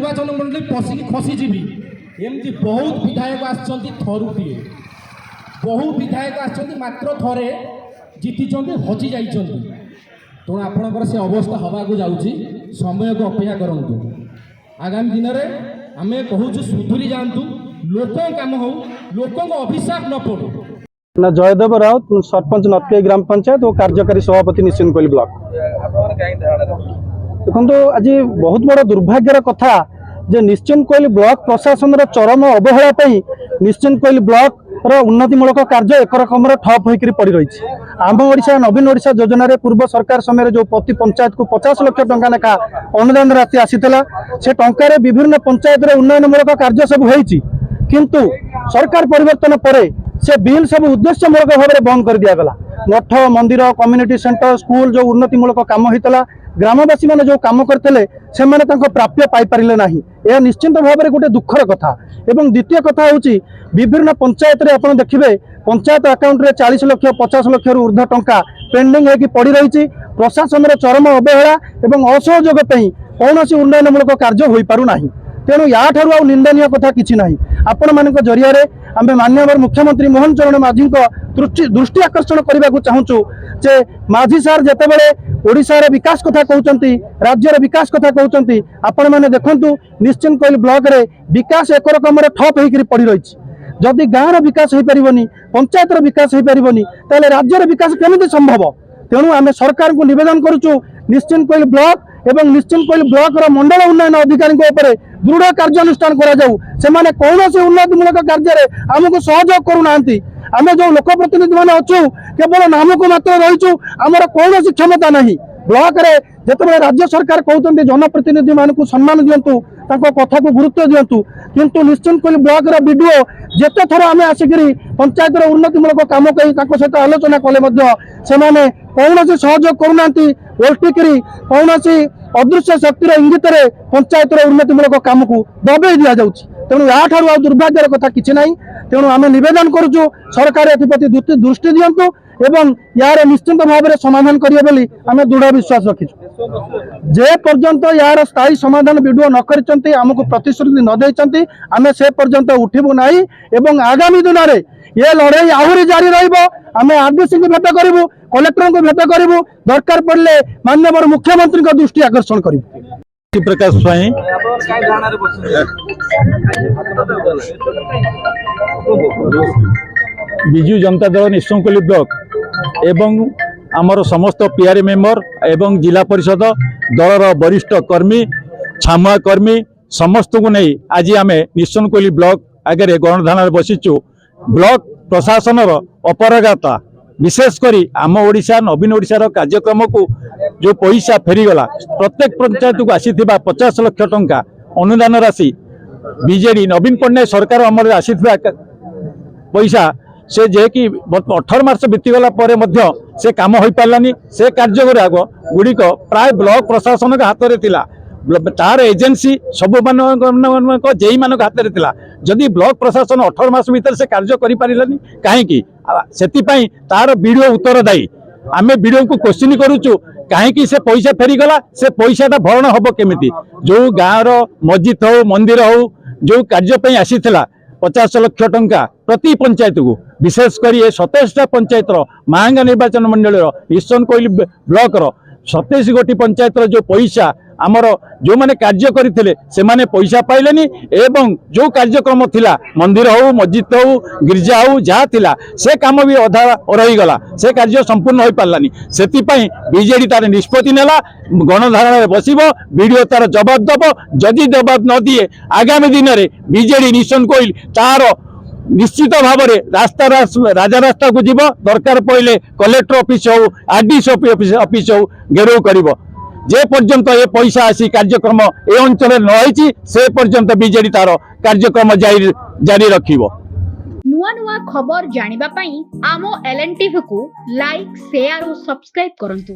निर्वाचन मंडली पशिकी खसीजी एमती बहुत विधायक आसछन्ति थरुटिए बहु विधायक आसछन्ति मात्र थरे जीति हजि जाइछन्ति तेणु आपणकर से अवस्था हवा को जाउछि समय को अपेक्षा करंतु आगामी दिन में आम कहूँ सुधुरी जातु लोक काम हो लोक अभिशाप न पड़ू ना जयदेव राउत सरपंच नतके ग्राम पंचायत और कार्यकारी सभापति निश्चिंत कोइल ब्लॉक देखो आज बहुत बड़ दुर्भाग्यर कथा जे निश्चिंत कोइल ब्लॉक प्रशासन चरम अवहेला निश्चिंत कोइल ब्लॉक उन्नतिमूलक कार्य एक रकम ठप होकर पड़ रही आम ओडिशा नवीन ओडिशा योजना रे पूर्व सरकार समय जो प्रति पंचायत को 50 लाख टंका लेखा अनुदान राशि आसीला से टंकार विभिन्न पंचायत रे उन्नयनमूलक कार्य सब होईची किंतु सरकार परिवर्तन पर से बिल सब उद्देश्यमूलक भाव में बंद कर दिगला मठ मंदिर कम्युनिटी सेंटर स्कूल जो उन्नतिमूलक काम होता ग्रामवासी मैंने जो काम करते से प्राप्य पाइपारे ना यह निश्चिंत भाव में गोटे दुखर कथा एवं द्वितीय कथा हूँ विभिन्न पंचायत रे आप देखिए पंचायत अकाउंट रे 40 लाख 50 लाख ऊर्ध टंका पेंडिंग होगी पड़ रही प्रशासन चरम अवहेला एवं असहयोग कौन उन्नयनमूलक कार्य हो पारना तेणु या ठार निंदनीय कथा किसी ना आपण मान जरिया आम माननीय मुख्यमंत्री मोहन चरण माझी दृष्टि आकर्षण करने को चाहूँ जे माझी सार जितेबाला ओडिशार विकास कथा कहते राज्यर विकास कथा कहते आपण मैंने देखु निश्चिंत कोइल ब्लॉक रे विकास एक रकम ठप होकर पड़ रही जदि गाँव विकास हो पारनी पंचायत विकास हो पारनी ताले राज्यर विकास केमिति संभव तेणु आम सरकार को निवेदन करुचु निश्चिंत कोइल ब्लॉक एवं निश्चिंत कोइल ब्लॉक मंडल उन्नयन अधिकारी दृढ़ कार्यानुष्ठान करा कौन उन्नतिमूलक कार्य आमको सहयोग करूना आम जो लोक प्रतिनिधि मैंने अच्छु केवल नाम को मात्र रहीचु आमर कौन क्षमता ना ब्लॉक रे जिते राज्य सरकार कहते जनप्रतिनिधि मान को सम्मान दिंतु कथा को गुरुत्व दिंतु किंतु निश्चिंत कोइल ब्लॉक वीडियो जिते थर आम आसिक पंचायत उन्नतिमूलक काम कहीं सहित आलोचना कले से कौन सहयोग करूना ओल्टिक कौन अदृश्य शक्तिर इंगित पंचायत उन्नतिमूलक काम को दबे दि जाऊँगी तेणु या ठार दुर्भाग्यर कथा किसी ना तेणु आम नवेदन करुचु सरकार एप्रति दृष्टि दिंतु एवं यार निश्चिंत भाव में समाधान करेंगे बोली आम दृढ़ विश्वास रखीचु जे पर्यंत यार स्थायी समाधान वीडियो न करते आमको प्रतिश्रुति न देते आम से पर्यंत उठबू ना एवं आगामी दिन में ये लड़ाई आहरी जारी रम आरडीसी को भेट करूँ कलेक्टर को भेट करूँ दरकार पड़े माननीय मुख्यमंत्री दृष्टि आकर्षण करूँ प्रकाश स्वाई विजु जनता दल निश्चिंत कोइल ब्लॉक एवं आमर समस्त पीआर मेंबर एवं जिला परिषद दलर वरिष्ठ कर्मी छामुआ कर्मी समस्त को नहीं आज आम निश्चिंत कोइल ब्लॉक आगे गणधान बसीचु ब्लॉक प्रशासन अपरागता विशेषकर आम ओडिशा नवीन ओडिशार कार्यक्रम को जो पैसा फेरीगला प्रत्येक पंचायत को आसी 50 लाख टंका अनुदान राशि बीजेडी नवीन पट्टनायक सरकार अमल आसी पैसा से जे कि 18 मास बीतीगला से काम हो पारानी से कार्य गुड़िक प्राय ब्लॉक प्रशासन हाथ में थिला तार एजेंसी सब मान जेई मान हाथ में थिला जदि ब्लॉक प्रशासन 18 मास भीतर से कार्य करि पारिलानी कहीं तार वीडियो उत्तरदायी आम वीडियो को क्वेश्चन करुचु कहीं से पैसा फेरीगला से पैसाटा भरण हम केमिति जो गाँव मस्जिद हो मंदिर हो जो कार्य आसी 50 लाख टंका प्रति पंचायत को विशेषकर ये 27टा पंचायत महांगा निर्वाचन मंडल निश्चिंत कोइल ब्लॉक 27 गोटी पंचायत जो पैसा आमर जो माने कार्य करते से माने पैसा पाइलेनी एवं जो कार्यक्रम थिला मंदिर हो मस्जिद हो गिरजा हो जहाँ थिला से काम भी अधा रहीगला से कार्य संपूर्ण हो पारानी से बीजेडी तार निष्पत्ति नेला गणधारण बसिब वीडियो तार जवाब दब जदि जवाब न दिए आगामी दिन में बीजेडी निश्चिंत कोइल तार निश्चित भाव में रास्ता राजा रास्ता को जीव दरकार पड़े कलेक्टर ऑफिस हो आरडीसी ऑफिस हो घेराव कर जे पर्यंत ये पैसा आसी कार्यक्रम ए अंचल नई से पर्यंत बीजेडी तार कार्यक्रम जारी रखिबो। नुआ नुआ खबर जानिबा पई आमो एलएन टीवी को लाइक शेयर और सब्सक्राइब करंतु।